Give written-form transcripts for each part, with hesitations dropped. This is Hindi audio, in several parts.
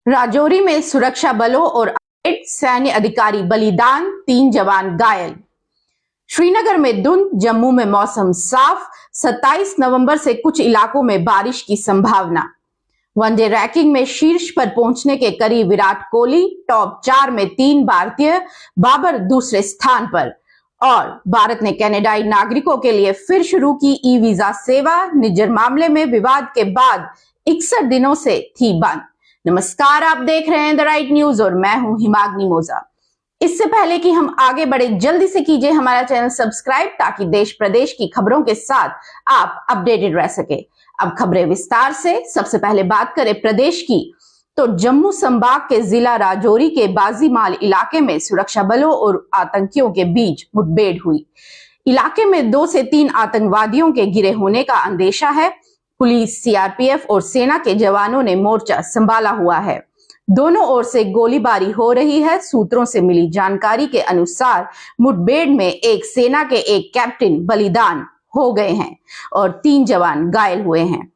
राजौरी में सुरक्षा बलों और सैन्य अधिकारी बलिदान, 3 जवान घायल। श्रीनगर में धुंध, जम्मू में मौसम साफ, 27 नवंबर से कुछ इलाकों में बारिश की संभावना। वनडे रैंकिंग में शीर्ष पर पहुंचने के करीब विराट कोहली, टॉप 4 में 3 भारतीय, बाबर दूसरे स्थान पर। और भारत ने कनाडाई नागरिकों के लिए फिर शुरू की ई वीजा सेवा, निज्जर मामले में विवाद के बाद 61 दिनों से थी बंद। नमस्कार, आप देख रहे हैं द राइट न्यूज और मैं हूं हिमाग्नि मोजा। इससे पहले कि हम आगे बढ़े, जल्दी से कीजिए हमारा चैनल सब्सक्राइब ताकि देश प्रदेश की खबरों के साथ आप अपडेटेड रह सके। अब खबरें विस्तार से। सबसे पहले बात करें प्रदेश की, तो जम्मू संभाग के जिला राजौरी के बाजीमाल इलाके में सुरक्षा बलों और आतंकियों के बीच मुठभेड़ हुई। इलाके में 2 से 3 आतंकवादियों के घिरे होने का अंदेशा है। पुलिस, सीआरपीएफ और सेना के जवानों ने मोर्चा संभाला हुआ है। दोनों ओर से गोलीबारी हो रही है। सूत्रों से मिली जानकारी के अनुसार मुठभेड़ में एक सेना के एक कैप्टन बलिदान हो गए हैं और 3 जवान घायल हुए हैं,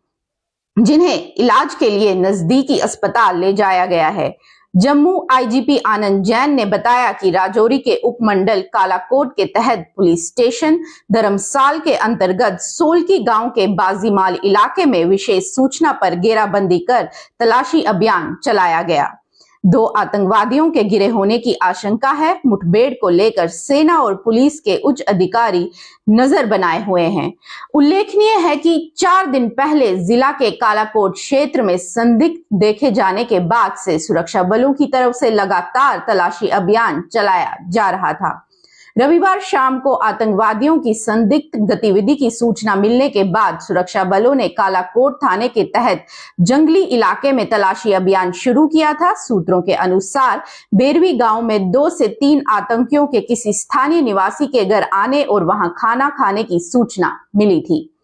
जिन्हें इलाज के लिए नजदीकी अस्पताल ले जाया गया है। जम्मू आईजीपी आनंद जैन ने बताया कि राजौरी के उपमंडल कालाकोट के तहत पुलिस स्टेशन धर्मसाल के अंतर्गत सोलकी गांव के बाजीमाल इलाके में विशेष सूचना पर घेराबंदी कर तलाशी अभियान चलाया गया। 2 आतंकवादियों के घिरे होने की आशंका है। मुठभेड़ को लेकर सेना और पुलिस के उच्च अधिकारी नजर बनाए हुए हैं। उल्लेखनीय है कि 4 दिन पहले जिला के कालाकोट क्षेत्र में संदिग्ध देखे जाने के बाद से सुरक्षा बलों की तरफ से लगातार तलाशी अभियान चलाया जा रहा था। रविवार शाम को आतंकवादियों की संदिग्ध गतिविधि की सूचना मिलने के बाद सुरक्षा बलों ने कालाकोट थाने के तहत जंगली इलाके में तलाशी अभियान शुरू किया था। सूत्रों के अनुसार बेरवी गांव में 2 से 3 आतंकियों के किसी स्थानीय निवासी के घर आने और वहां खाना खाने की सूचना मिली थी।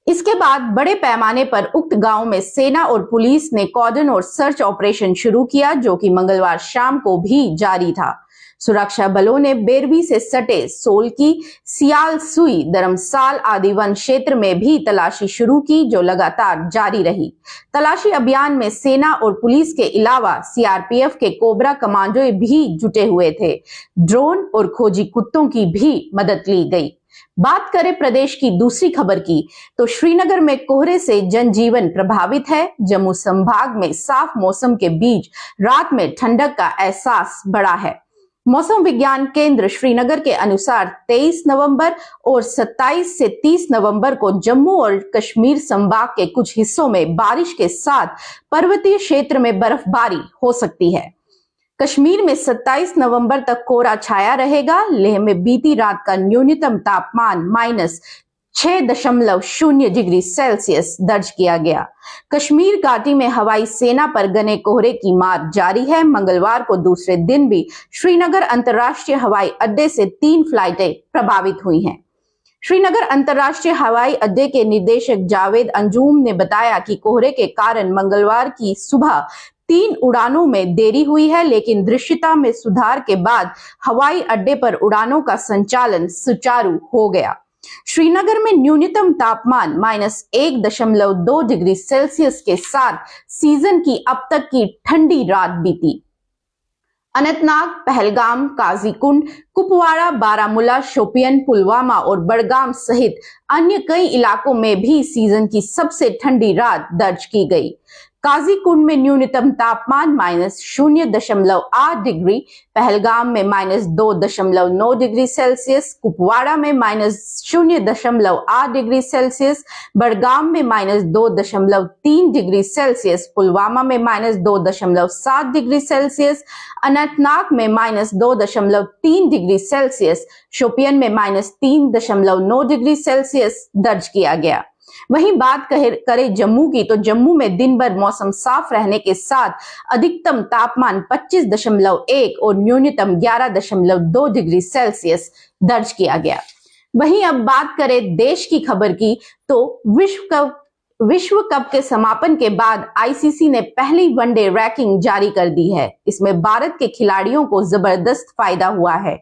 इसके बाद बड़े पैमाने पर उक्त गांव में सेना और पुलिस ने कॉर्डन और सर्च ऑपरेशन शुरू किया, जो कि मंगलवार शाम को भी जारी था। सुरक्षा बलों ने बेरवी से सटे सोलकी, सियाल सुई, धर्मसाल आदि वन क्षेत्र में भी तलाशी शुरू की, जो लगातार जारी रही। तलाशी अभियान में सेना और पुलिस के अलावा सीआरपीएफ के कोबरा कमांडो भी जुटे हुए थे। ड्रोन और खोजी कुत्तों की भी मदद ली गई। बात करें प्रदेश की दूसरी खबर की, तो श्रीनगर में कोहरे से जनजीवन प्रभावित है। जम्मू संभाग में साफ मौसम के बीच रात में ठंडक का एहसास बढ़ा है। मौसम विज्ञान केंद्र श्रीनगर के अनुसार 23 नवंबर और 27 से 30 नवंबर को जम्मू और कश्मीर संभाग के कुछ हिस्सों में बारिश के साथ पर्वतीय क्षेत्र में बर्फबारी हो सकती है। कश्मीर में 27 नवंबर तक कोहरा छाया रहेगा। लेह में बीती रात का न्यूनतम तापमान -6.0 डिग्री सेल्सियस दर्ज किया गया। कश्मीर घाटी में हवाई सेना पर घने कोहरे की मार जारी है। मंगलवार को दूसरे दिन भी श्रीनगर अंतर्राष्ट्रीय हवाई अड्डे से 3 फ्लाइटें प्रभावित हुई हैं। श्रीनगर अंतर्राष्ट्रीय हवाई अड्डे के निदेशक जावेद अंजुम ने बताया कि कोहरे के कारण मंगलवार की सुबह 3 उड़ानों में देरी हुई है, लेकिन दृश्यता में सुधार के बाद हवाई अड्डे पर उड़ानों का संचालन सुचारू हो गया। श्रीनगर में न्यूनतम तापमान -1.2 डिग्री सेल्सियस के साथ सीजन की अब तक की ठंडी रात बीती। अनंतनाग, पहलगाम, काजीकुंड, कुपवाड़ा, बारामूला, शोपियन, पुलवामा और बड़गाम सहित अन्य कई इलाकों में भी सीजन की सबसे ठंडी रात दर्ज की गई। काजीकुंड में न्यूनतम तापमान -0.8 डिग्री, पहलगाम में -2.9 डिग्री सेल्सियस, कुपवाड़ा में -0.8 डिग्री सेल्सियस, बड़गाम में -2.3 डिग्री सेल्सियस, पुलवामा में -2.7 डिग्री सेल्सियस, अनंतनाग में -2.3 डिग्री सेल्सियस, शोपियन में -3.9 डिग्री सेल्सियस दर्ज किया गया। वहीं बात करें जम्मू की, तो जम्मू में दिन भर मौसम साफ रहने के साथ अधिकतम तापमान 25.1 और न्यूनतम 11.2 डिग्री सेल्सियस दर्ज किया गया। वहीं अब बात करें देश की खबर की, तो विश्व कप के समापन के बाद आईसीसी ने पहली वनडे रैंकिंग जारी कर दी है। इसमें भारत के खिलाड़ियों को जबरदस्त फायदा हुआ है।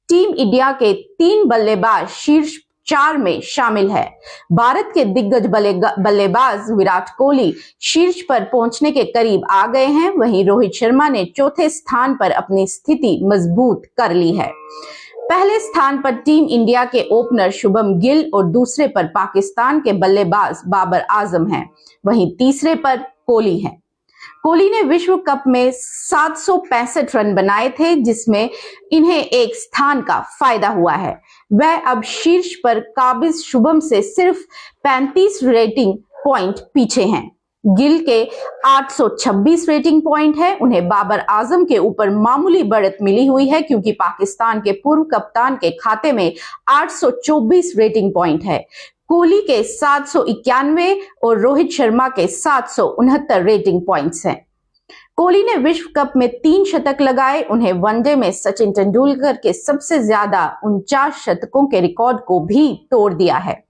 टीम इंडिया के 3 बल्लेबाज शीर्ष 4 में शामिल है। भारत के दिग्गज बल्लेबाज विराट कोहली शीर्ष पर पहुंचने के करीब आ गए हैं, वहीं रोहित शर्मा ने चौथे स्थान पर अपनी स्थिति मजबूत कर ली है। पहले स्थान पर टीम इंडिया के ओपनर शुभम गिल और दूसरे पर पाकिस्तान के बल्लेबाज बाबर आजम हैं, वहीं तीसरे पर कोहली है। कोहली ने विश्व कप में 765 रन बनाए थे, जिसमें इन्हें एक स्थान का फायदा हुआ है। वह अब शीर्ष पर काबिज शुभम से सिर्फ 35 रेटिंग पॉइंट पीछे हैं। गिल के 826 रेटिंग पॉइंट है। उन्हें बाबर आजम के ऊपर मामूली बढ़त मिली हुई है, क्योंकि पाकिस्तान के पूर्व कप्तान के खाते में 824 रेटिंग पॉइंट है। कोहली के 791 और रोहित शर्मा के 769 रेटिंग पॉइंट्स हैं। कोहली ने विश्व कप में 3 शतक लगाए। उन्हें वनडे में सचिन तेंदुलकर के सबसे ज्यादा 49 शतकों के रिकॉर्ड को भी तोड़ दिया है।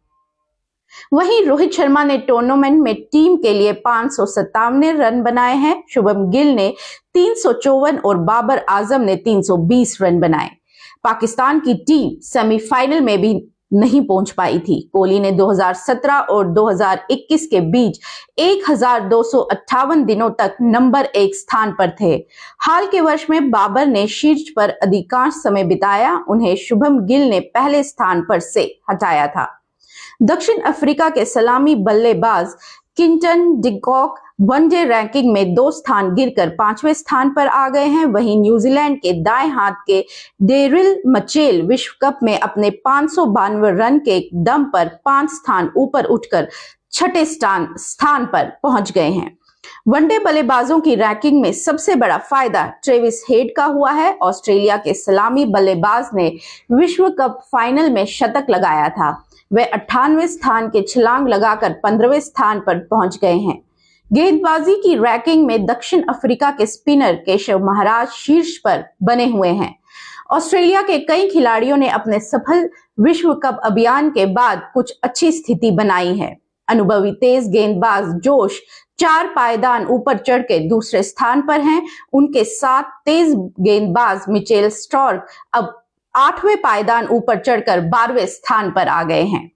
वहीं रोहित शर्मा ने टूर्नामेंट में टीम के लिए 557 रन बनाए हैं। शुभम गिल ने 354 और बाबर आजम ने 320 रन बनाए। पाकिस्तान की टीम सेमीफाइनल में भी नहीं पहुंच पाई थी। कोहली ने 2017 और 2021 के बीच 1258 दिनों तक नंबर 1 स्थान पर थे। हाल के वर्ष में बाबर ने शीर्ष पर अधिकांश समय बिताया। उन्हें शुभम गिल ने पहले स्थान पर से हटाया था। दक्षिण अफ्रीका के सलामी बल्लेबाज क्विंटन डिकॉक वनडे रैंकिंग में 2 स्थान गिरकर 5वें स्थान पर आ गए हैं। वहीं न्यूजीलैंड के दाएं हाथ के डेरिल मचेल विश्व कप में अपने 592 रन के दम पर 5 स्थान ऊपर उठकर 6ठे स्थान पर पहुंच गए हैं। वनडे बल्लेबाजों की रैंकिंग में सबसे बड़ा फायदा ट्रेविस हेड का हुआ है। ऑस्ट्रेलिया के सलामी बल्लेबाज ने विश्व कप फाइनल में शतक लगाया था। वे 98वें स्थान के छलांग लगाकर 15वें स्थान पर पहुंच गए हैं। गेंदबाजी की रैंकिंग में दक्षिण अफ्रीका के स्पिनर केशव महाराज शीर्ष पर बने हुए हैं। ऑस्ट्रेलिया के कई खिलाड़ियों ने अपने सफल विश्व कप अभियान के बाद कुछ अच्छी स्थिति बनाई है। अनुभवी तेज गेंदबाज जोश 4 पायदान ऊपर चढ़ के दूसरे स्थान पर हैं। उनके साथ तेज गेंदबाज मिचेल स्टार्क अब 8वें पायदान ऊपर चढ़कर 12वें स्थान पर आ गए हैं,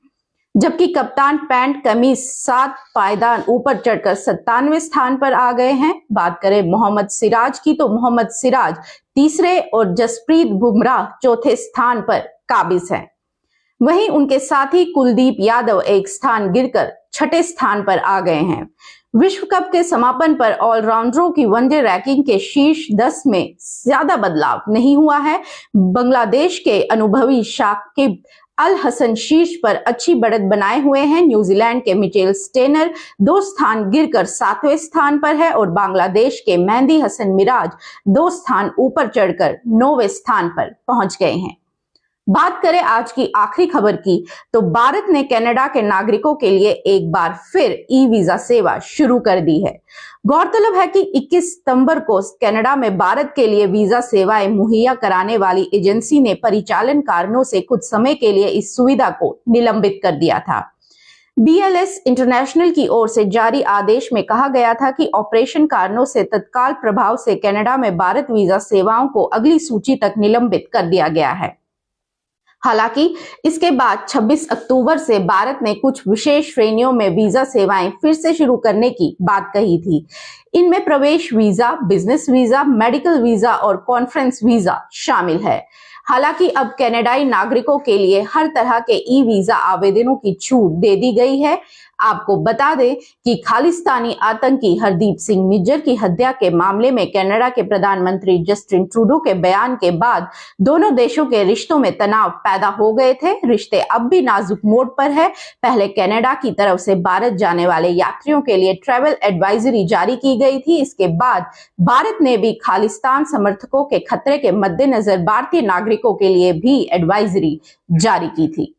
जबकि कप्तान पैट कमिंस 7 पायदान ऊपर चढ़कर 97वें स्थान पर आ गए हैं। बात करें मोहम्मद सिराज की, तो मोहम्मद सिराज तीसरे और जसप्रीत बुमराह चौथे स्थान पर काबिज हैं। वहीं उनके साथी कुलदीप यादव एक स्थान गिरकर 6ठे स्थान पर आ गए हैं। विश्व कप के समापन पर ऑलराउंडरों की वनडे रैंकिंग के शीर्ष 10 में ज्यादा बदलाव नहीं हुआ है। बांग्लादेश के अनुभवी शाकिब अल हसन शीर्ष पर अच्छी बढ़त बनाए हुए हैं। न्यूजीलैंड के मिचेल स्टेनर 2 स्थान गिरकर 7वें स्थान पर है और बांग्लादेश के मेहंदी हसन मिराज 2 स्थान ऊपर चढ़कर 9वें स्थान पर पहुंच गए हैं। बात करें आज की आखिरी खबर की, तो भारत ने कनाडा के नागरिकों के लिए एक बार फिर ई वीजा सेवा शुरू कर दी है। गौरतलब है कि 21 सितंबर को कनाडा में भारत के लिए वीजा सेवाएं मुहैया कराने वाली एजेंसी ने परिचालन कारणों से कुछ समय के लिए इस सुविधा को निलंबित कर दिया था। BLS इंटरनेशनल की ओर से जारी आदेश में कहा गया था कि ऑपरेशन कारणों से तत्काल प्रभाव से कनाडा में भारत वीजा सेवाओं को अगली सूची तक निलंबित कर दिया गया है। हालांकि इसके बाद 26 अक्टूबर से भारत ने कुछ विशेष श्रेणियों में वीजा सेवाएं फिर से शुरू करने की बात कही थी। इनमें प्रवेश visa, business visa, medical visa और कॉन्फ्रेंस वीजा शामिल है। हालांकि अब कनाडाई नागरिकों के लिए हर तरह के ई वीजा आवेदनों की छूट दे दी गई है। आपको बता दें कि खालिस्तानी आतंकी हरदीप सिंह निज्जर की हत्या के मामले में कनाडा के प्रधानमंत्री जस्टिन ट्रूडो के बयान के बाद दोनों देशों के रिश्तों में तनाव पैदा हो गए थे। रिश्ते अब भी नाजुक मोड़ पर है। पहले कनाडा की तरफ से भारत जाने वाले यात्रियों के लिए ट्रैवल एडवाइजरी जारी की गई थी। इसके बाद भारत ने भी खालिस्तान समर्थकों के खतरे के मद्देनजर भारतीय नागरिकों के लिए भी एडवाइजरी जारी की थी।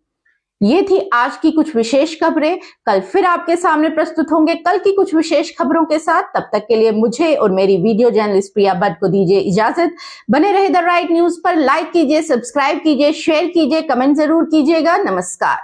ये थी आज की कुछ विशेष खबरें। कल फिर आपके सामने प्रस्तुत होंगे कल की कुछ विशेष खबरों के साथ। तब तक के लिए मुझे और मेरी वीडियो जर्नलिस्ट प्रिया भट्ट को दीजिए इजाजत। बने रहे द राइट न्यूज पर। लाइक कीजिए, सब्सक्राइब कीजिए, शेयर कीजिए, कमेंट जरूर कीजिएगा। नमस्कार।